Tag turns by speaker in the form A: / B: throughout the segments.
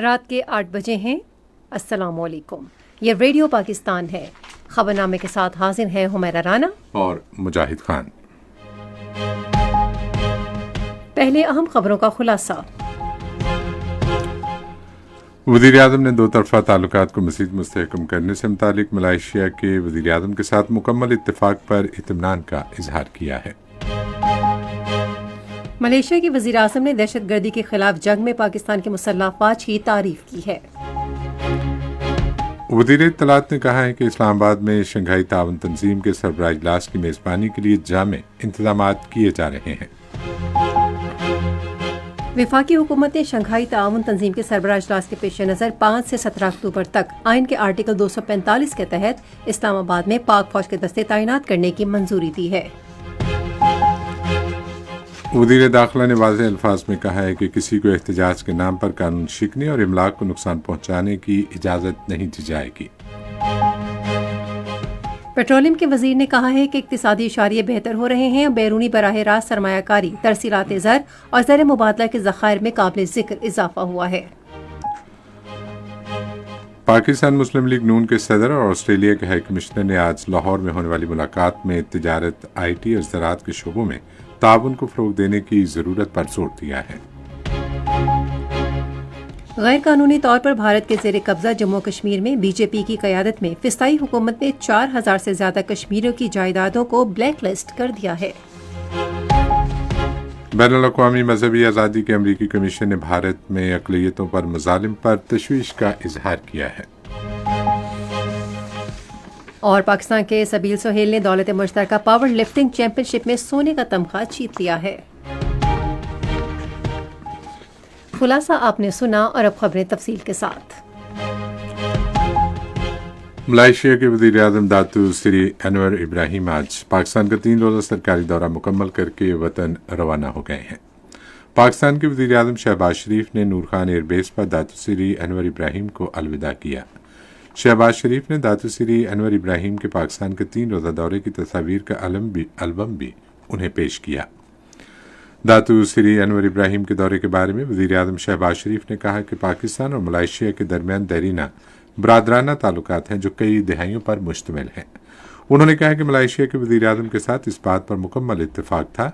A: رات کے 8 بجے ہیں۔ السلام علیکم، یہ ریڈیو پاکستان ہے۔ خبرنامے کے ساتھ حاضر ہیں حمیرہ رانا
B: اور مجاہد خان۔
A: پہلے اہم خبروں کا خلاصہ۔
B: وزیر اعظم نے دو طرفہ تعلقات کو مزید مستحکم کرنے سے متعلق ملائیشیا کے وزیر اعظم کے ساتھ مکمل اتفاق پر اطمینان کا اظہار کیا ہے۔
A: ملائیشیا کے وزیر اعظم نے دہشت گردی کے خلاف جنگ میں پاکستان کی مسلح افواج کی تعریف کی ہے۔
B: وزیر اطلاعات نے کہا ہے کہ اسلام آباد میں شنگھائی تعاون تنظیم کے سربراہ اجلاس کی میزبانی کے لیے جامع انتظامات کیے جا رہے ہیں۔
A: وفاقی حکومت نے شنگھائی تعاون تنظیم کے سربراہ اجلاس کے پیش نظر 5 سے 17 اکتوبر تک آئین کے آرٹیکل 245 کے تحت اسلام آباد میں پاک فوج کے دستے تعینات کرنے کی منظوری دی ہے۔
B: وزیر داخلہ نے واضح الفاظ میں کہا ہے کہ کسی کو احتجاج کے نام پر قانون شکنی اور املاک کو نقصان پہنچانے کی اجازت نہیں دی جائے گی۔
A: پیٹرولیم کے وزیر نے کہا ہے کہ اقتصادی اشاریے بہتر ہو رہے ہیں اور بیرونی براہ راست سرمایہ کاری، ترسیلات زر اور زر مبادلہ کے ذخائر میں قابل ذکر اضافہ ہوا ہے۔
B: پاکستان مسلم لیگ نون کے صدر اور آسٹریلیا کے ہائی کمشنر نے آج لاہور میں ہونے والی ملاقات میں تجارت، آئی ٹی اور زراعت کے شعبوں میں تعاون کو فروغ دینے کی ضرورت پر زور دیا ہے۔
A: غیر قانونی طور پر بھارت کے زیر قبضہ جموں کشمیر میں بی جے پی کی قیادت میں فسطائی حکومت نے 4000 سے زیادہ کشمیریوں کی جائیدادوں کو بلیک لسٹ کر دیا ہے۔
B: بین الاقوامی مذہبی آزادی کے امریکی کمیشن نے بھارت میں اقلیتوں پر مظالم پر تشویش کا اظہار کیا ہے۔
A: اور پاکستان کے سبیل سہیل نے دولت مشترکہ پاور لفٹنگ چیمپئن شپ میں سونے کا تمغہ جیت لیا ہے۔ خلاصہ آپ نے سنا، اور اب خبریں تفصیل کے ساتھ۔
B: ملائیشیا کے وزیر اعظم داتو سری انور ابراہیم آج پاکستان کا 3 روزہ سرکاری دورہ مکمل کر کے وطن روانہ ہو گئے ہیں۔ پاکستان کے وزیر اعظم شہباز شریف نے نور خان ایئر بیس پر داتو سری انور ابراہیم کو الوداع کیا۔ شہباز شریف نے داتو سری انور ابراہیم کے پاکستان کے 3 روزہ دورے کی تصاویر کا البم بھی انہیں پیش کیا۔ داتو سری انور ابراہیم کے دورے کے بارے میں وزیر اعظم شہباز شریف نے کہا کہ پاکستان اور ملائیشیا کے درمیان دیرینہ برادرانہ تعلقات ہیں جو کئی دہائیوں پر مشتمل ہیں۔ انہوں نے کہا کہ ملائیشیا کے وزیر اعظم کے ساتھ اس بات پر مکمل اتفاق تھا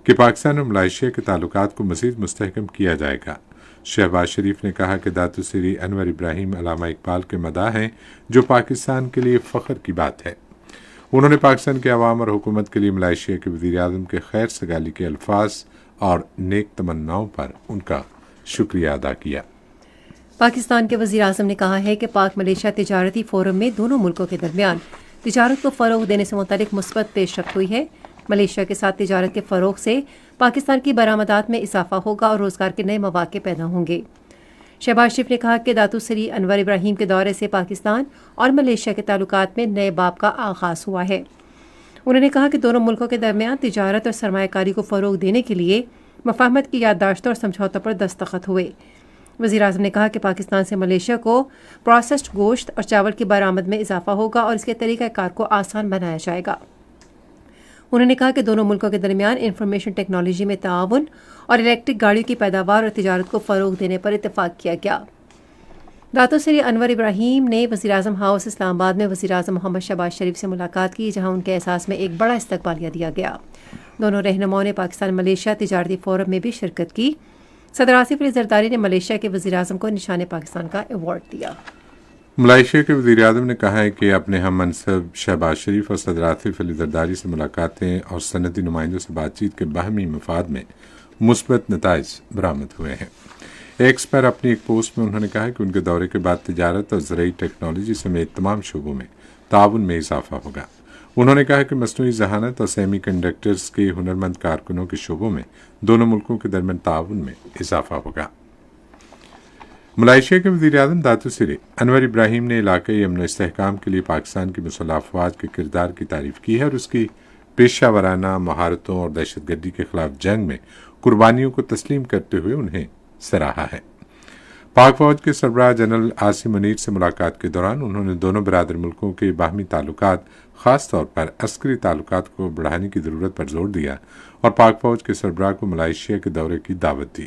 B: کہ پاکستان اور ملائیشیا کے تعلقات کو مزید مستحکم کیا جائے گا۔ شہباز شریف نے کہا کہ داتو سری انور ابراہیم علامہ اقبال کے مداح ہیں، جو پاکستان کے لیے فخر کی بات ہے۔ انہوں نے پاکستان کے عوام اور حکومت کے لیے ملائیشیا کے وزیر اعظم کے خیر سگالی کے الفاظ اور نیک تمناؤں پر ان کا شکریہ ادا کیا۔
A: پاکستان کے وزیر اعظم نے کہا ہے کہ پاک ملیشیا تجارتی فورم میں دونوں ملکوں کے درمیان تجارت کو فروغ دینے سے متعلق مثبت پیش رفت ہوئی ہے۔ ملیشیا کے ساتھ تجارت کے فروغ سے پاکستان کی برآمدات میں اضافہ ہوگا اور روزگار کے نئے مواقع پیدا ہوں گے۔ شہباز شریف نے کہا کہ داتو سری انور ابراہیم کے دورے سے پاکستان اور ملیشیا کے تعلقات میں نئے باب کا آغاز ہوا ہے۔ انہوں نے کہا کہ دونوں ملکوں کے درمیان تجارت اور سرمایہ کاری کو فروغ دینے کے لیے مفاہمت کی یادداشتوں اور سمجھوتوں پر دستخط ہوئے۔ وزیر اعظم نے کہا کہ پاکستان سے ملیشیا کو پروسیسڈ گوشت اور چاول کی برآمد میں اضافہ ہوگا اور اس کے طریقہ کار کو آسان بنایا جائے گا۔ انہوں نے کہا کہ دونوں ملکوں کے درمیان انفارمیشن ٹیکنالوجی میں تعاون اور الیکٹرک گاڑیوں کی پیداوار اور تجارت کو فروغ دینے پر اتفاق کیا گیا۔ داتو سری انور ابراہیم نے وزیر اعظم ہاؤس اسلام آباد میں وزیر اعظم محمد شہباز شریف سے ملاقات کی، جہاں ان کے احساس میں ایک بڑا استقبالیہ دیا گیا۔ دونوں رہنماؤں نے پاکستان ملیشیا تجارتی فورم میں بھی شرکت کی۔ صدر آصف علی زرداری نے ملیشیا کے وزیر اعظم کو نشان پاکستان کا ایوارڈ دیا۔
B: ملائیشیا کے وزیر اعظم نے کہا ہے کہ اپنے ہم منصب شہباز شریف اور صدر آصف علی زرداری سے ملاقاتیں اور صنعتی نمائندوں سے بات چیت کے باہمی مفاد میں مثبت نتائج برآمد ہوئے ہیں۔ ایکس پر اپنی ایک پوسٹ میں انہوں نے کہا کہ ان کے دورے کے بعد تجارت اور زرعی ٹیکنالوجی سمیت تمام شعبوں میں تعاون میں اضافہ ہوگا۔ انہوں نے کہا کہ مصنوعی ذہانت اور سیمی کنڈکٹرز کے ہنرمند کارکنوں کے شعبوں میں دونوں ملکوں کے درمیان تعاون میں اضافہ ہوگا۔ ملائیشیا کے وزیر اعظم داتو سری انور ابراہیم نے علاقائی امن و استحکام کے لیے پاکستان کی مسلح افواج کے کردار کی تعریف کی ہے اور اس کی پیشہ ورانہ مہارتوں اور دہشت گردی کے خلاف جنگ میں قربانیوں کو تسلیم کرتے ہوئے انہیں سراہا ہے۔ پاک فوج کے سربراہ جنرل عاصم منیر سے ملاقات کے دوران انہوں نے دونوں برادر ملکوں کے باہمی تعلقات، خاص طور پر عسکری تعلقات کو بڑھانے کی ضرورت پر زور دیا اور پاک فوج کے سربراہ کو ملائیشیا کے دورے کی دعوت دی۔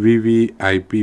B: VVIP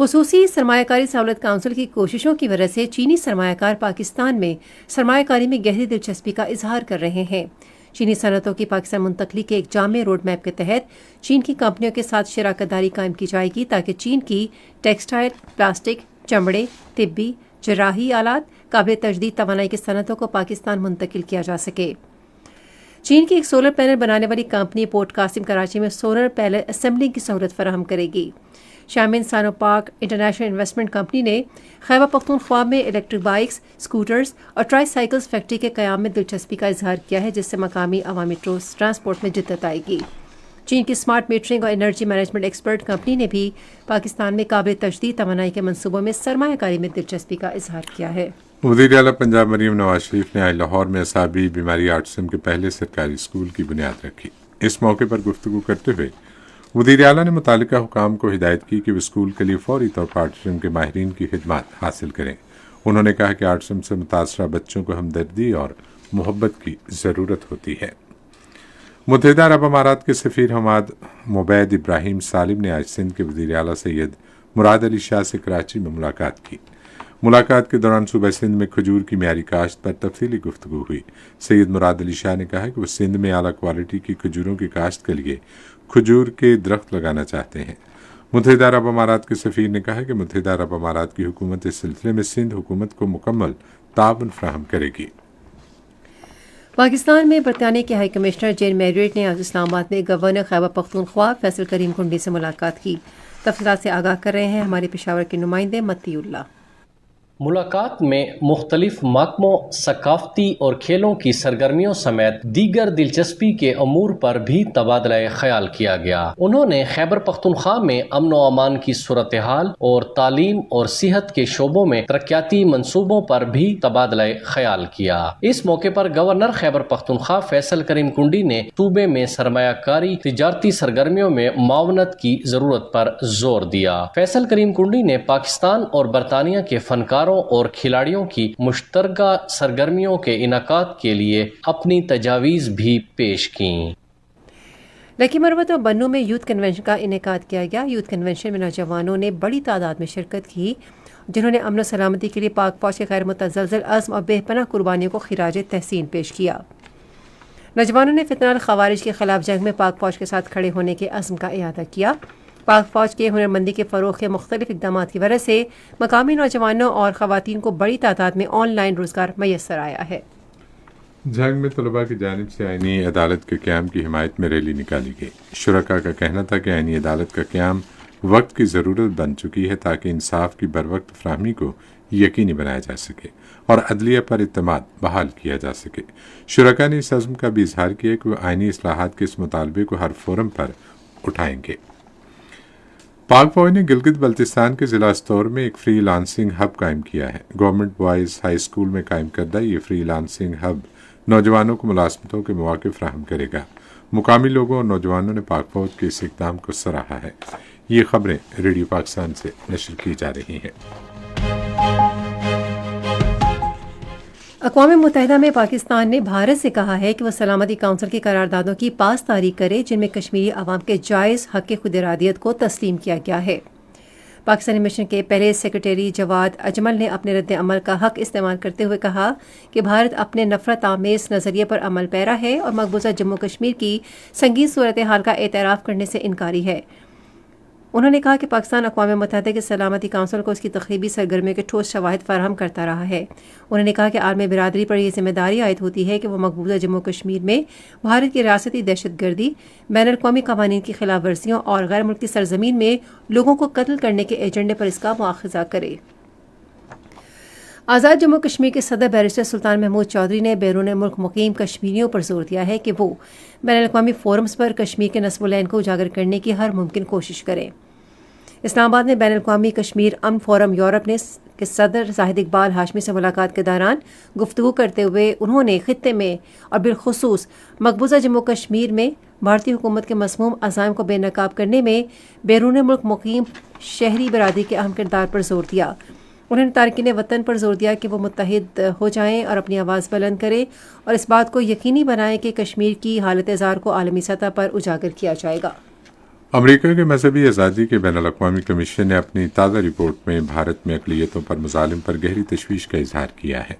A: خصوصی سرمایہ کاری سہولت کونسل کی کوششوں کی وجہ سے چینی سرمایہ کار پاکستان میں سرمایہ کاری میں گہری دلچسپی کا اظہار کر رہے ہیں۔ چینی صنعتوں کی پاکستان منتقلی کے ایک جامع روڈ میپ کے تحت چین کی کمپنیوں کے ساتھ شراکت داری قائم کی جائے گی تاکہ چین کی ٹیکسٹائل، پلاسٹک، چمڑے، طبی، جراحی آلات، قابل تجدید توانائی کی صنعتوں کو پاکستان منتقل کیا جا سکے۔ چین کی ایک سولر پینل بنانے والی کمپنی پورٹ قاسم کراچی میں سولر پینل اسمبلنگ کی سہولت فراہم کرے گی۔ شامن سانو پارک انٹرنیشنل انویسٹمنٹ کمپنی نے خیبر پختونخوا میں الیکٹرک بائکس، اسکوٹرز اور ٹرائی سائیکلز فیکٹری کے قیام میں دلچسپی کا اظہار کیا ہے، جس سے مقامی عوامی ٹرانسپورٹ میں جدت آئے گی۔ چین کی اسمارٹ میٹرنگ اور انرجی مینجمنٹ ایکسپرٹ کمپنی نے بھی پاکستان میں قابل تجدید توانائی کے منصوبوں میں سرمایہ کاری میں دلچسپی کا اظہار کیا ہے۔
B: وزیر اعلیٰ پنجاب مریم نواز شریف نے آج لاہور میں اعصابی بیماری آٹزم کے پہلے سرکاری اسکول کی بنیاد رکھی۔ اس موقع پر گفتگو کرتے ہوئے وزیر اعلیٰ نے متعلقہ حکام کو ہدایت کی کہ وہ اسکول کے لیے فوری طور پر آٹزم کے ماہرین کی خدمات حاصل کریں۔ انہوں نے کہا کہ آٹزم سے متاثرہ بچوں کو ہمدردی اور محبت کی ضرورت ہوتی ہے۔ متحدہ عرب امارات کے سفیر حماد مبید ابراہیم سالم نے آج سندھ کے وزیر اعلیٰ سید مراد علی شاہ سے کراچی میں ملاقات کی۔ ملاقات کے دوران صوبہ سندھ میں کھجور کی معیاری کاشت پر تفصیلی گفتگو ہوئی۔ سید مراد علی شاہ نے کہا کہ وہ سندھ میں اعلیٰ کوالٹی کی کھجوروں کی کاشت کے لیے کھجور کے درخت لگانا چاہتے ہیں۔ متحدہ عرب امارات کے سفیر نے کہا کہ متحدہ عرب امارات کی حکومت اس سلسلے میں سندھ حکومت کو مکمل تعاون فراہم کرے گی۔
A: پاکستان میں برطانیہ کے ہائی کمشنر جین میریٹ نے آج اسلام آباد میں گورنر خیبر پختونخوا فیصل کریم کنڈی سے ملاقات کی۔ تفصیلات سے آگاہ کر رہے ہیں ہمارے پشاور کے نمائندے متی اللہ۔
C: ملاقات میں مختلف محکموں، ثقافتی اور کھیلوں کی سرگرمیوں سمیت دیگر دلچسپی کے امور پر بھی تبادلہ خیال کیا گیا۔ انہوں نے خیبر پختونخوا میں امن و امان کی صورتحال اور تعلیم اور صحت کے شعبوں میں ترقیاتی منصوبوں پر بھی تبادلہ خیال کیا۔ اس موقع پر گورنر خیبر پختونخوا فیصل کریم کنڈی نے صوبے میں سرمایہ کاری، تجارتی سرگرمیوں میں معاونت کی ضرورت پر زور دیا۔ فیصل کریم کنڈی نے پاکستان اور برطانیہ کے فنکاروں اور کھلاڑیوں کی مشترکہ سرگرمیوں کے انعقاد کے لیے اپنی تجاویز بھی پیش کیں۔
A: لکی مروت اور بنوں میں یوتھ کنونشن کا انعقاد کیا گیا۔ یوتھ کنونشن میں نوجوانوں نے بڑی تعداد میں شرکت کی، جنہوں نے امن و سلامتی کے لیے پاک فوج کے غیر متزلزل عزم اور بے پناہ قربانیوں کو خراج تحسین پیش کیا۔ نوجوانوں نے فتنہ الخوارج کے خلاف جنگ میں پاک فوج کے ساتھ کھڑے ہونے کے عزم کا اعادہ کیا۔ پاک فوج کے ہنرمندی کے فروغ کے مختلف اقدامات کی وجہ سے مقامی نوجوانوں اور خواتین کو بڑی تعداد میں آن لائن روزگار میسر آیا ہے۔
B: جھنگ میں طلباء کی جانب سے آئینی عدالت کے قیام کی حمایت میں ریلی نکالی گئی۔ شرکاء کا کہنا تھا کہ آئینی عدالت کا قیام وقت کی ضرورت بن چکی ہے تاکہ انصاف کی بروقت فراہمی کو یقینی بنایا جا سکے اور عدلیہ پر اعتماد بحال کیا جا سکے۔ شرکاء نے اس عزم کا بھی اظہار کیا کہ وہ آئینی اصلاحات کے اس مطالبے کو ہر فورم پر اٹھائیں گے۔ پاک فوج نے گلگت بلتستان کے ضلع استور میں ایک فری لانسنگ ہب قائم کیا ہے۔ گورنمنٹ بوائز ہائی اسکول میں قائم کردہ یہ فری لانسنگ ہب نوجوانوں کو ملازمتوں کے مواقع فراہم کرے گا۔ مقامی لوگوں اور نوجوانوں نے پاک فوج کے اس اقدام کو سراہا ہے۔ یہ خبریں ریڈیو پاکستان سے نشر کی جا رہی ہیں۔
A: اقوام متحدہ میں پاکستان نے بھارت سے کہا ہے کہ وہ سلامتی کونسل کی قراردادوں کی پاسداری کرے جن میں کشمیری عوام کے جائز حق خود ارادیت کو تسلیم کیا گیا ہے۔ پاکستانی مشن کے پہلے سیکرٹری جواد اجمل نے اپنے رد عمل کا حق استعمال کرتے ہوئے کہا کہ بھارت اپنے نفرت آمیز نظریے پر عمل پیرا ہے اور مقبوضہ جموں کشمیر کی سنگین صورتحال کا اعتراف کرنے سے انکاری ہے۔ انہوں نے کہا کہ پاکستان اقوام متحدہ کے سلامتی کونسل کو اس کی تقریبی سرگرمیوں کے ٹھوس شواہد فراہم کرتا رہا ہے۔ انہوں نے کہا کہ عالمی برادری پر یہ ذمہ داری عائد ہوتی ہے کہ وہ مقبوضہ جموں کشمیر میں بھارت کی ریاستی دہشت گردی، بین الاقوامی قوانین کی خلاف ورزیوں اور غیر ملکی سرزمین میں لوگوں کو قتل کرنے کے ایجنڈے پر اس کا مواخذہ کرے۔ آزاد جموں کشمیر کے صدر بیرسٹر سلطان محمود چودھری نے بیرون ملک مقیم کشمیریوں پر زور دیا ہے کہ وہ بین الاقوامی فورمز پر کشمیر کے نصب العین کو اجاگر کرنے کی ہر ممکن کوشش کریں۔ اسلام آباد میں بین الاقوامی کشمیر امن فورم یورپ کے صدر زاہد اقبال ہاشمی سے ملاقات کے دوران گفتگو کرتے ہوئے انہوں نے خطے میں اور بالخصوص مقبوضہ جموں کشمیر میں بھارتی حکومت کے مسموم عزائم کو بے نقاب کرنے میں بیرون ملک مقیم شہری برادری کے اہم کردار پر زور دیا۔ انہوں نے تارکین وطن پر زور دیا کہ وہ متحد ہو جائیں اور اپنی آواز بلند کریں اور اس بات کو یقینی بنائیں کہ کشمیر کی حالت زار کو عالمی سطح پر اجاگر کیا جائے گا۔
B: امریکہ کے مذہبی آزادی کے بین الاقوامی کمیشن نے اپنی تازہ رپورٹ میں بھارت میں اقلیتوں پر مظالم پر گہری تشویش کا اظہار کیا ہے۔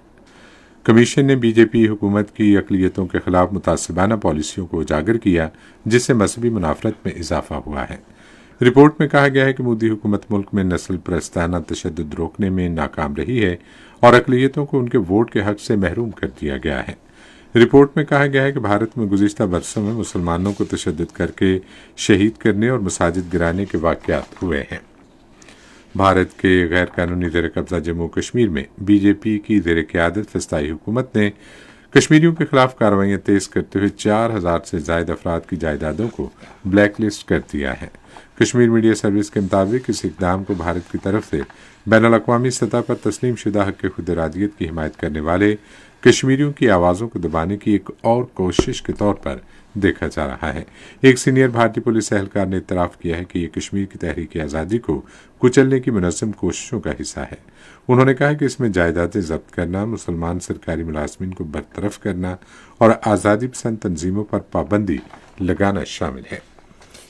B: کمیشن نے بی جے پی حکومت کی اقلیتوں کے خلاف متعصبانہ پالیسیوں کو اجاگر کیا، جس سے مذہبی منافرت میں اضافہ ہوا ہے۔ رپورٹ میں کہا گیا ہے کہ مودی حکومت ملک میں نسل پرستانہ تشدد روکنے میں ناکام رہی ہے اور اقلیتوں کو ان کے ووٹ کے حق سے محروم کر دیا گیا ہے۔ رپورٹ میں کہا گیا ہے کہ بھارت میں گزشتہ برسوں میں مسلمانوں کو تشدد کر کے شہید کرنے اور مساجد گرانے کے واقعات ہوئے ہیں۔ بھارت کے غیر قانونی زیر قبضہ جموں کشمیر میں بی جے پی کی زیر قیادت وسطائی حکومت نے کشمیریوں کے خلاف کارروائیاں تیز کرتے ہوئے 4000 سے زائد افراد کی جائیدادوں کو بلیک لسٹ کر دیا ہے۔ کشمیر میڈیا سروس کے مطابق اس اقدام کو بھارت کی طرف سے بین الاقوامی سطح پر تسلیم شدہ حق خود ارادیت کی حمایت کرنے والے کشمیریوں کی آوازوں کو دبانے کی ایک اور کوشش کے طور پر دیکھا جا رہا ہے۔ ایک سینئر بھارتی پولیس اہلکار نے اعتراف کیا ہے کہ یہ کشمیر کی تحریک آزادی کو کچلنے کی منظم کوششوں کا حصہ ہے۔ انہوں نے کہا کہ اس میں جائیدادیں ضبط کرنا، مسلمان سرکاری ملازمین کو برطرف کرنا اور آزادی پسند تنظیموں پر پابندی لگانا شامل ہے۔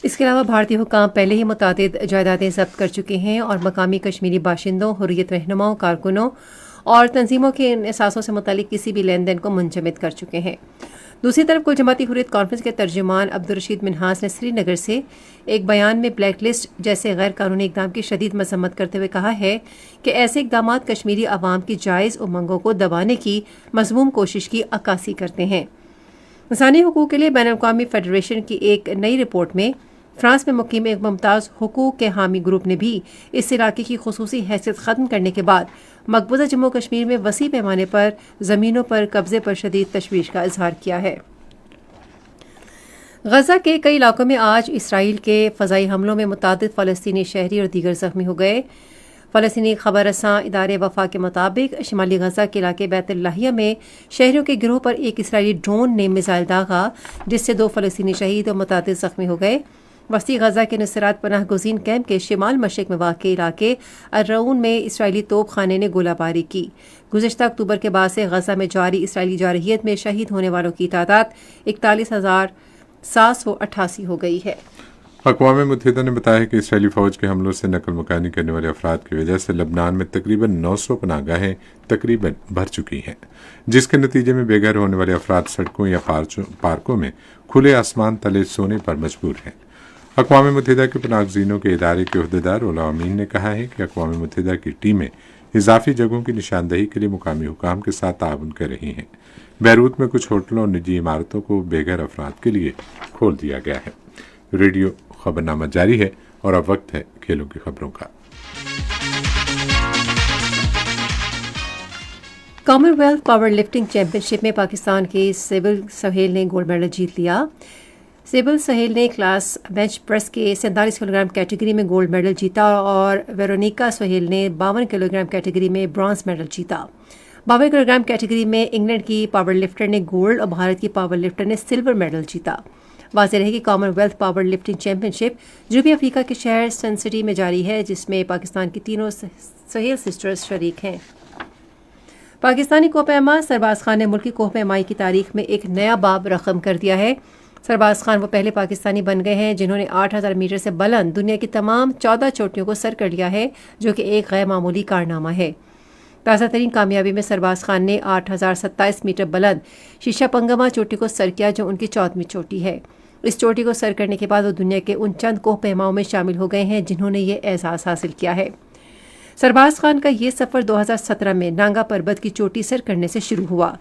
A: اس کے علاوہ بھارتی حکام پہلے ہی متعدد جائیدادیں ضبط کر چکے ہیں اور مقامی کشمیری باشندوں، حریت رہنماؤں، کارکنوں اور تنظیموں کے ان اثاثوں سے متعلق کسی بھی لین دین کو منجمد کر چکے ہیں۔ دوسری طرف کل جماعتی حریت کانفرنس کے ترجمان عبدالرشید منہاس نے سری نگر سے ایک بیان میں بلیک لسٹ جیسے غیر قانونی اقدام کی شدید مذمت کرتے ہوئے کہا ہے کہ ایسے اقدامات کشمیری عوام کی جائز امنگوں کو دبانے کی مذموم کوشش کی عکاسی کرتے ہیں۔ انسانی حقوق کے لیے بین الاقوامی فیڈریشن کی ایک نئی رپورٹ میں فرانس میں مقیم ایک ممتاز حقوق کے حامی گروپ نے بھی اس علاقے کی خصوصی حیثیت ختم کرنے کے بعد مقبوضہ جموں کشمیر میں وسیع پیمانے پر زمینوں پر قبضے پر شدید تشویش کا اظہار کیا ہے۔ غزہ کے کئی علاقوں میں آج اسرائیل کے فضائی حملوں میں متعدد فلسطینی شہری اور دیگر زخمی ہو گئے۔ فلسطینی خبر رساں ادارے وفا کے مطابق شمالی غزہ کے علاقے بیت اللحیہ میں شہریوں کے گروہ پر ایک اسرائیلی ڈرون نے میزائل داغا، جس سے 2 فلسطینی شہید اور متعدد زخمی ہو گئے۔ وسطی غزہ کے نصرات پناہ گزین کیمپ کے شمال مشرق میں واقع علاقے الرعون میں اسرائیلی توپ خانے نے گولہ باری کی۔ گزشتہ اکتوبر کے بعد سے غزہ میں جاری اسرائیلی جارحیت میں شہید ہونے والوں کی تعداد 41,788 ہو گئی ہے۔
B: اقوام متحدہ نے بتایا کہ اسرائیلی فوج کے حملوں سے نقل مکانی کرنے والے افراد کی وجہ سے لبنان میں تقریباً 900 پناہ گاہیں تقریباً بھر چکی ہیں، جس کے نتیجے میں بے گھر ہونے والے افراد سڑکوں یا پارکوں میں کھلے آسمان تلے سونے پر مجبور ہیں۔ اقوام متحدہ کے پناہ گزینوں کے ادارے کے عہدیدار اولا امین نے کہا ہے کہ اقوام متحدہ کی ٹیمیں اضافی جگہوں کی نشاندہی کے لیے مقامی حکام کے ساتھ تعاون کر رہی ہیں۔ بیروت میں کچھ ہوٹلوں اور نجی عمارتوں کو بے گھر افراد کے لیے کھول دیا گیا ہے۔ ریڈیو خبرنامہ جاری ہے اور اب وقت ہے کھیلوں کی خبروں کا۔
A: Commonwealth powerlifting championship میں پاکستان کی سیبل سہیل نے گولڈ میڈل جیت لیا۔ سیبل سہیل نے کلاس بینچ پریس کے 47 کلو گرام کیٹیگری میں گولڈ میڈل جیتا اور ویرونیکا سہیل نے 52 کلو گرام کیٹیگری میں برانز میڈل جیتا۔ 52 کلو گرام کیٹیگری میں انگلینڈ کی پاور لفٹر نے گولڈ اور بھارت کی پاور لفٹر نے سلور میڈل جیتا۔ واضح رہے کہ Commonwealth powerlifting championship جنوبی افریقہ کے شہر سن سٹی میں جاری ہے، جس میں پاکستان کی تینوں سہیل سسٹرز شریک ہیں۔ پاکستانی کوہ پیما سرباز خان نے ملکی کوہ پیمائی کی تاریخ میں ایک نیا باب رقم کر دیا ہے۔ سرباز خان وہ پہلے پاکستانی بن گئے ہیں جنہوں نے 8000 میٹر سے بلند دنیا کی تمام 14 چوٹیوں کو سر کر لیا ہے، جو کہ ایک غیر معمولی کارنامہ ہے۔ تازہ ترین کامیابی میں سرباز خان نے 8027 میٹر بلند شیشا پنگما چوٹی کو سر کیا، جو ان کی 14ویں چوٹی ہے۔ اس چوٹی کو سر کرنے کے بعد وہ دنیا کے ان چند کوہ پیماؤں میں شامل ہو گئے ہیں جنہوں نے یہ اعزاز حاصل کیا ہے۔ سرباز خان کا یہ سفر 2017 میں نانگا پربت کی چوٹی سر کرنے سے شروع ہوا۔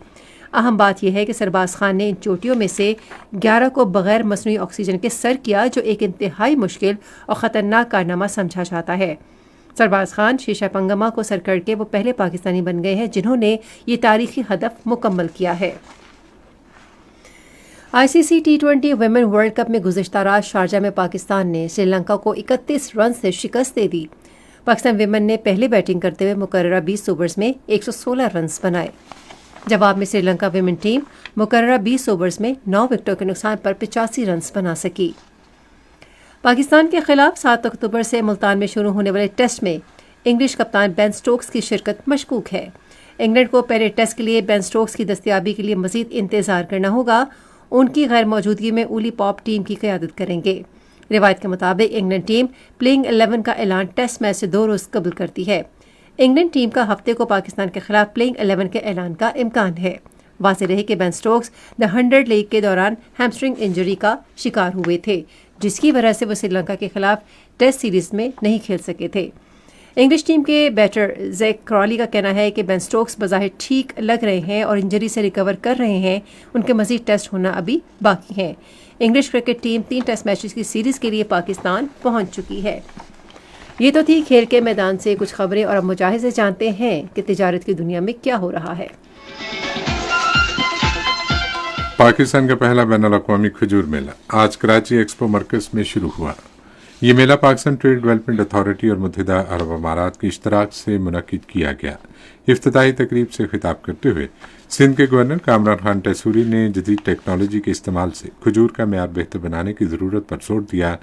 A: اہم بات یہ ہے کہ سرباز خان نے ان چوٹیوں میں سے 11 کو بغیر مصنوعی آکسیجن کے سر کیا، جو ایک انتہائی مشکل اور خطرناک کارنامہ سمجھا جاتا ہے۔ سرباز خان شیشا پنگما کو سر کر کے وہ پہلے پاکستانی بن گئے ہیں جنہوں نے یہ تاریخی ہدف مکمل کیا ہے۔ آئی سی سی T20 ویمن ورلڈ کپ میں گزشتہ رات شارجہ میں پاکستان نے سری لنکا کو 31 رن سے شکست دے دی۔ پاکستان ویمن نے پہلے بیٹنگ کرتے ہوئے مقررہ 20 اوورز میں 116 رنز بنائے۔ جواب میں سری لنکا ویمن ٹیم مقررہ 20 اوورز میں 9 وکٹوں کے نقصان پر 85 رنز بنا سکی۔ پاکستان کے خلاف 7 اکتوبر سے ملتان میں شروع ہونے والے ٹیسٹ میں انگلش کپتان بین سٹوکس کی شرکت مشکوک ہے۔ انگلینڈ کو پہلے ٹیسٹ کے لیے بین سٹوکس کی دستیابی کے لیے مزید انتظار کرنا ہوگا۔ ان کی غیر موجودگی میں اولی پاپ ٹیم کی قیادت کریں گے۔ روایت کے مطابق انگلینڈ ٹیم پلینگ 11 کا اعلان ٹیسٹ میچ سے 2 روز قبل کرتی ہے۔ انگلینڈ ٹیم کا ہفتے کو پاکستان کے خلاف پلینگ 11 کے اعلان کا امکان ہے۔ واضح رہے کہ بین سٹوکس دی 100 لیگ کے دوران ہیمسٹرنگ انجری کا شکار ہوئے تھے، جس کی وجہ سے وہ سری لنکا کے خلاف ٹیسٹ سیریز میں نہیں کھیل سکے تھے۔ انگلش ٹیم کے بیٹر زیک کرالی کا کہنا ہے کہ بین سٹوکس بظاہر ٹھیک لگ رہے ہیں اور انجری سے ریکور کر رہے ہیں، ان کے مزید ٹیسٹ ہونا ابھی باقی ہیں۔ English cricket team 3 test matches کی سیریز کے لیے پاکستان پہنچ چکی ہے۔ یہ تو تھی کھیل کے میدان سے کچھ خبریں، اور اب مجاہد جانتے ہیں کہ تجارت کی دنیا میں کیا ہو رہا ہے۔
B: پاکستان کا پہلا بین الاقوامی کھجور میلہ آج کراچی ایکسپو مرکز میں شروع ہوا۔ یہ میلہ پاکستان ٹریڈ ڈیولپمنٹ اتھارٹی اور متحدہ عرب امارات کے اشتراک سے منعقد کیا گیا۔ افتتاحی تقریب سے خطاب کرتے ہوئے سندھ کے گورنر کامران خان ٹیسوری نے جدید ٹیکنالوجی کے استعمال سے کھجور کا معیار بہتر بنانے کی ضرورت پر زور دیا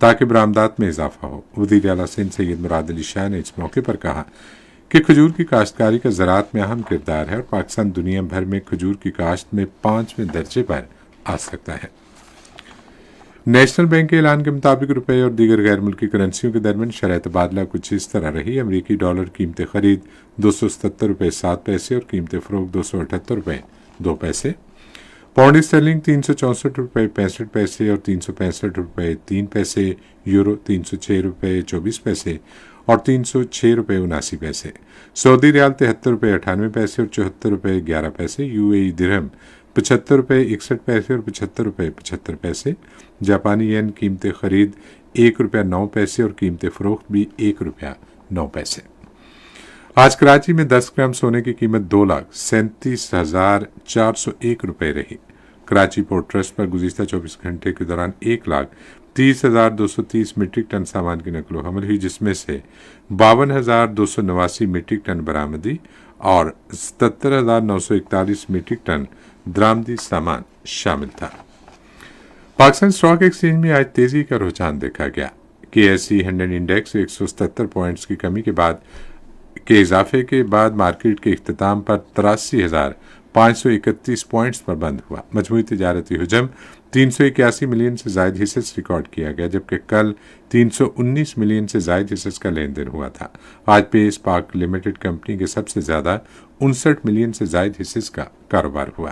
B: تاکہ برآمدات میں اضافہ ہو۔ وزیر اعلیٰ سندھ سید مراد علی شاہ نے اس موقع پر کہا کہ کھجور کی کاشتکاری کا زراعت میں اہم کردار ہے اور پاکستان دنیا بھر میں کھجور کی کاشت میں 5ویں درجے پر آ سکتا ہے۔ نیشنل بینک کے اعلان کے مطابق روپے اور دیگر غیر ملکی کرنسیوں کے درمیان شرح تبادلہ کچھ اس طرح رہی۔ امریکی ڈالر قیمت خرید 277 روپے 7 پیسے اور قیمت فروخت 278 روپے 2 پیسے۔ پاؤنڈ اسٹرلنگ 364 روپے 65 پیسے اور 365 روپے 3 پیسے۔ یورو 306 روپے 24 پیسے اور 306 روپے 79 پیسے۔ سعودی ریال 73 روپے 98 پیسے اور 74 روپے 11 پیسے۔ یو اے ای درہم 75 روپے 61 پیسے اور 75 روپے 75 پیسے۔ جاپانی ین قیمت خرید 1 روپیہ 9 پیسے اور قیمت فروخت بھی 1 روپیہ 9 پیسے۔ آج کراچی میں 10 گرام سونے کی قیمت 2,37,401 روپے رہی۔ کراچی پورٹ ٹرسٹ پر گزشتہ 24 گھنٹے کے دوران 1,30,230 میٹرک ٹن سامان کی نقل و حمل ہوئی، جس میں سے 52,289 میٹرک ٹن برآمدی اور 77,941 میٹرک ٹن درآمدی سامان شامل تھا۔ پاکستان اسٹاک ایکسچینج میں آج تیزی کا رجحان دیکھا گیا۔ KSE 100 انڈیکس 177 پوائنٹس کی کمی کے اضافے کے بعد مارکیٹ کے اختتام پر 83,531 پوائنٹس پر بند ہوا۔ مجموعی تجارتی حجم 381 ملین سے زائد حصص ریکارڈ کیا گیا، جبکہ کل 319 ملین سے زائد حصص کا لین دین ہوا تھا۔ آج پیس پاک لمیٹڈ کمپنی کے سب سے زیادہ 59 ملین سے زائد حصص کا کاروبار ہوا۔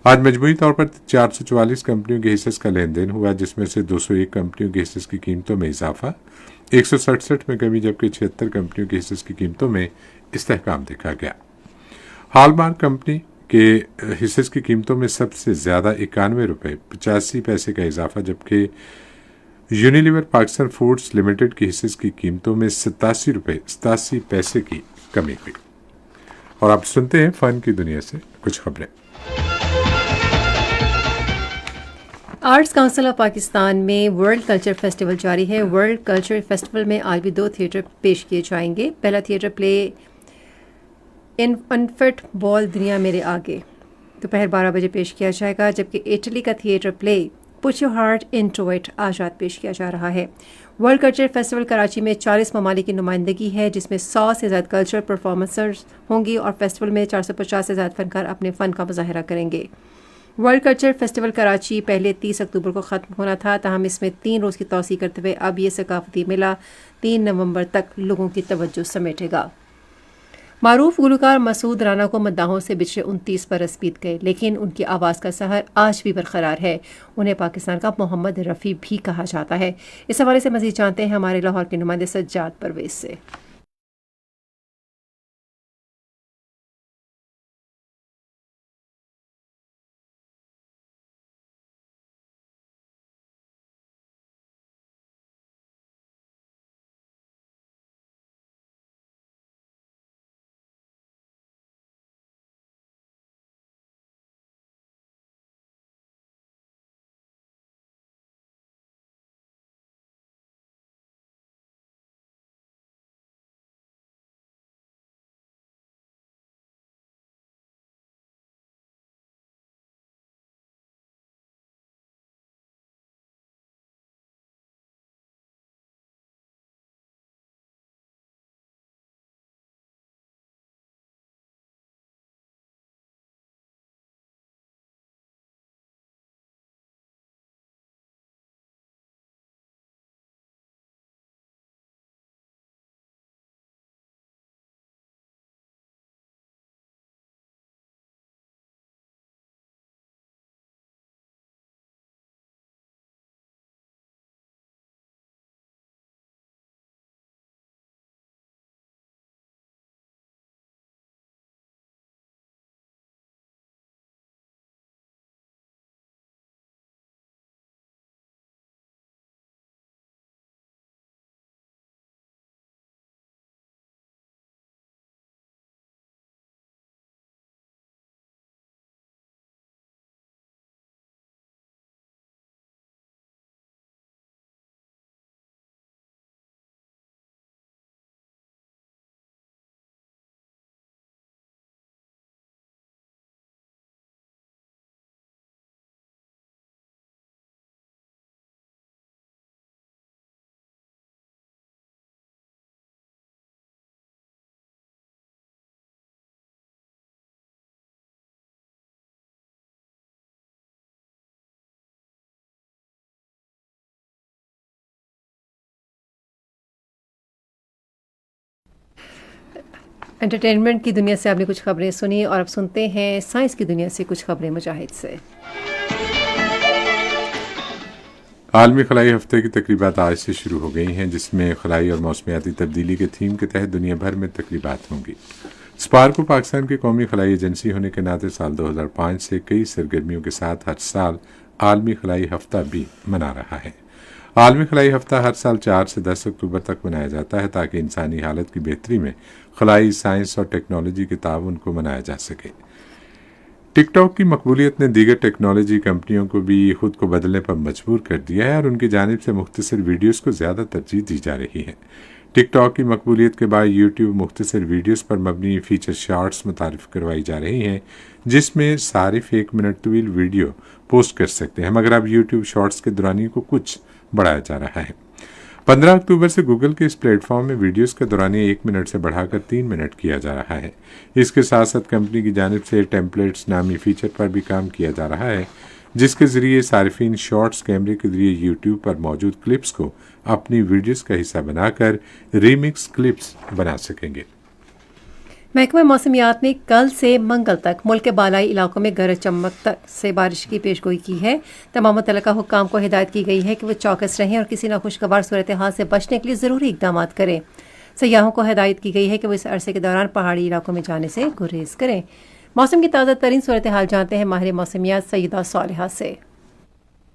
B: آج مجموعی طور پر 444 کمپنیوں کے حصص کا لین دین ہوا، جس میں سے 201 کمپنیوں کے حصص کی قیمتوں میں اضافہ، 167 میں کمی، جبکہ 76 کمپنیوں کے حصص کی قیمتوں میں استحکام دیکھا گیا۔ ہال مارک کمپنی کے حصص کی قیمتوں میں سب سے زیادہ 91 روپے 85 پیسے کا اضافہ، جبکہ یونیلیور پاکستان فوڈز لمیٹڈ کی حصص کی قیمتوں میں 87 روپے 87 پیسے کی کمی ہوئی۔ اور آپ سنتے ہیں فن کی دنیا سے کچھ خبریں۔
A: آرٹس کونسل آف پاکستان میں ورلڈ کلچر فیسٹیول جاری ہے۔ ورلڈ کلچر فیسٹیول میں آج بھی 2 تھیٹر پیش کیے جائیں گے۔ پہلا تھیٹر پلے انفنٹ بال دنیا میرے آگے دوپہر 12 بجے پیش کیا جائے گا، جبکہ اٹلی کا theatre play put your heart into it آج رات پیش کیا جا رہا ہے۔ ورلڈ کلچر فیسٹیول کراچی میں 40 ممالک کی نمائندگی ہے، جس میں 100 سے زیادہ کلچرل پرفارمنسز ہوں گی، اور فیسٹیول میں 450 سے زیادہ فنکار اپنے فن کا مظاہرہ کریں گے۔ ورلڈ کلچر فیسٹیول کراچی پہلے 30 اکتوبر کو ختم ہونا تھا، تاہم اس میں 3 روز کی توسیع کرتے ہوئے اب یہ ثقافتی میلہ 3 نومبر تک لوگوں کی توجہ سمیٹے گا۔ معروف گلوکار مسعود رانا کو مداحوں سے بچھڑے 29 برس بیت گئے، لیکن ان کی آواز کا سحر آج بھی برقرار ہے۔ انہیں پاکستان کا محمد رفیع بھی کہا جاتا ہے۔ اس حوالے سے مزید جانتے ہیں ہمارے لاہور کے نمائندے سجاد پرویز سے۔ انٹرٹینمنٹ کی دنیا سے آپ نے کچھ خبریں سنی اور اب سنتے ہیں سائنس کی دنیا سے کچھ خبریں مجاہد سے۔
B: عالمی خلائی ہفتے کی تقریبات آج سے شروع ہو گئی ہیں، جس میں خلائی اور موسمیاتی تبدیلی کے تھیم کے تحت دنیا بھر میں تقریبات ہوں گی۔ سپار کو پاکستان کی قومی خلائی ایجنسی ہونے کے ناطے سال 2005 سے کئی سرگرمیوں کے ساتھ ہر سال عالمی خلائی ہفتہ بھی منا رہا ہے۔ عالمی خلائی ہفتہ ہر سال 4 سے 10 اکتوبر تک منایا جاتا ہے تاکہ انسانی حالت کی بہتری میں خلائی سائنس اور ٹیکنالوجی کے تعاون کو منایا جا سکے۔ ٹک ٹاک کی مقبولیت نے دیگر ٹیکنالوجی کمپنیوں کو بھی خود کو بدلنے پر مجبور کر دیا ہے اور ان کی جانب سے مختصر ویڈیوز کو زیادہ ترجیح دی جا رہی ہے۔ ٹک ٹاک کی مقبولیت کے بعد یوٹیوب مختصر ویڈیوز پر مبنی فیچر شارٹس متعارف کروائی جا رہی ہیں، جس میں صارف 1 منٹ طویل ویڈیو پوسٹ کر سکتے ہیں، مگر اب یوٹیوب شارٹس کے دورانیے کو کچھ بڑھایا جا رہا ہے۔ 15 اکتوبر سے گوگل کے اس پلیٹ فارم میں ویڈیوز کا دورانیہ 1 منٹ سے بڑھا کر 3 منٹ کیا جا رہا ہے۔ اس کے ساتھ ساتھ کمپنی کی جانب سے ٹیمپلیٹس نامی فیچر پر بھی کام کیا جا رہا ہے، جس کے ذریعے صارفین شارٹس کیمرے کے ذریعے یوٹیوب پر موجود کلپس کو اپنی ویڈیوز کا حصہ بنا کر ریمکس کلپس بنا سکیں گے۔
A: محکمہ موسمیات نے کل سے منگل تک ملک کے بالائی علاقوں میں گرج چمک تک سے بارش کی پیشگوئی کی ہے۔ تمام متعلقہ حکام کو ہدایت کی گئی ہے کہ وہ چوکس رہیں اور کسی ناخوشگوار صورتحال سے بچنے کے لیے ضروری اقدامات کریں۔ سیاحوں کو ہدایت کی گئی ہے کہ وہ اس عرصے کے دوران پہاڑی علاقوں میں جانے سے گریز کریں۔ موسم کی تازہ ترین صورتحال جانتے ہیں ماہر موسمیات سیدہ صالحہ سے۔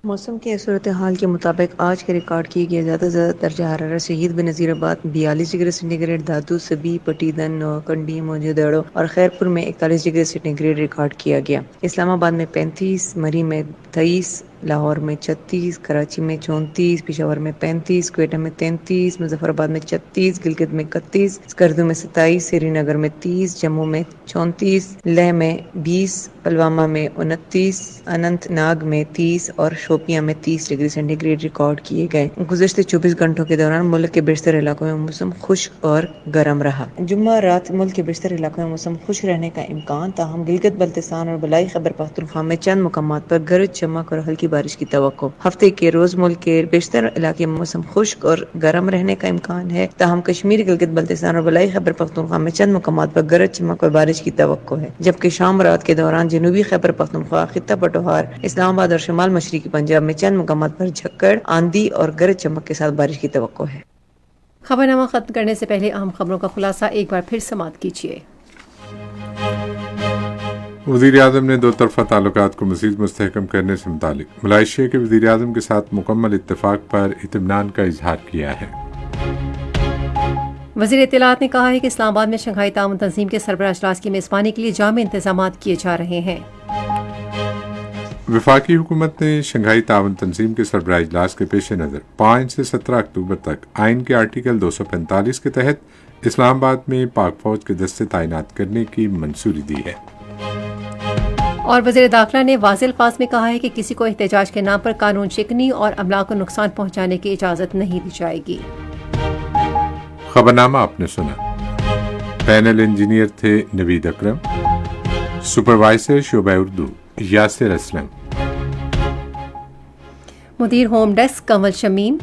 D: موسم کے صورتحال کے مطابق آج کے ریکارڈ کیے گئے زیادہ سے زیادہ درجہ حرارت شہید بنظیر آباد 42 ڈگری سینٹی گریڈ، دادو، سبی، پٹیدن، کنڈی، موجودیڑو اور خیرپور میں 41 ڈگری سینٹی گریڈ ریکارڈ کیا گیا۔ اسلام آباد میں 35، مری میں 23، لاہور میں 36، کراچی میں 34، پشاور میں 35، کوئٹہ میں 33، مظفر آباد میں 36، گلگت میں 31، اسکردو میں 27، سری نگر میں 30، جموں میں 34، لیہ میں 20، پلوامہ میں 29، اننت ناگ میں 30 اور شوپیاں میں 30 ڈگری سینٹی گریڈ ریکارڈ کیے گئے۔ گزشتہ 24 گھنٹوں کے دوران ملک کے بیشتر علاقوں میں موسم خشک اور گرم رہا۔ جمعہ رات ملک کے بیشتر علاقوں میں موسم خشک رہنے کا امکان، تاہم گلگت بلتستان اور بلائی خیبر پختونخوا میں چند مقامات پر گرج چمک اور ہلکی بارش کی توقع۔ ہفتے کے روز ملک کے بیشتر علاقے میں موسم خشک اور گرم رہنے کا امکان ہے، تاہم کشمیر، گلگت بلتستان اور بلائی خیبر پختونخوا میں چند مقامات پر گرج چمک اور بارش کی توقع ہے، جبکہ شام رات کے دوران جنوبی خیبر پختونخوا، خطہ پٹوہار، اسلام آباد اور شمال مشرقی پنجاب میں چند مقامات پر جھکڑ، آندھی اور گرج چمک کے ساتھ بارش کی توقع ہے۔
A: خبرنامہ ختم کرنے سے پہلے اہم خبروں کا خلاصہ ایک بار پھر سماعت کیجیے۔
B: وزیر اعظم نے دو طرفہ تعلقات کو مزید مستحکم کرنے سے متعلق ملائیشیا کے وزیر اعظم کے ساتھ مکمل اتفاق پر اطمینان کا اظہار کیا ہے۔
A: وزیر اطلاعات نے کہا ہے کہ اسلام آباد میں شنگھائی تعاون تنظیم کے سربراہ اجلاس کی میزبانی کے لیے جامع انتظامات کیے جا رہے ہیں۔
B: وفاقی حکومت نے شنگھائی تعاون تنظیم کے سربراہ اجلاس کے پیش نظر 5 سے 17 اکتوبر تک آئین کے آرٹیکل 245 کے تحت اسلام آباد میں پاک فوج کے دستے تعینات کرنے کی منظوری دی ہے۔
A: اور وزیر داخلہ نے واضح الفاظ میں کہا ہے کہ کسی کو احتجاج کے نام پر قانون شکنی اور املاک کو نقصان پہنچانے کی اجازت نہیں دی جائے گی۔
B: خبرنامہ آپ نے سنا۔ پینل انجینئر تھے نوید اکرم، سپروائزر شعبہ اردو یاسر اسلم،
A: مدیر ہوم ڈیسک کنول شمیم،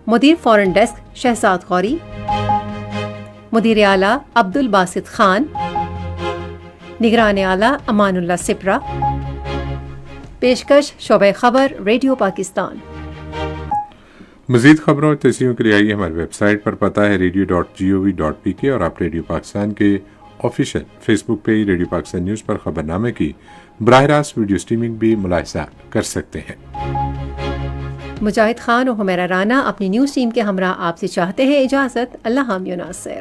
A: مدیر فورن ڈیسک شہزاد غوری، مدیر اعلیٰ عبد الباسط خان، نگران اعلیٰ امان اللہ سپرا۔ پیشکش شعبہ خبر ریڈیو پاکستان۔
B: مزید خبروں اور تصویروں کے لیے آئیے ہماری ویب سائٹ پر، پتہ ہے radio.gov.pk، اور آپ ریڈیو پاکستان کے آفیشیل فیس بک پیج ریڈیو پاکستان نیوز پر خبرنامے کی براہ راست ویڈیو اسٹریمنگ بھی ملاحظہ کر سکتے ہیں۔
A: مجاہد خان اور حمیرہ رانا اپنی نیوز ٹیم کے ہمراہ آپ سے چاہتے ہیں اجازت۔ اللہ حافظ ناصر۔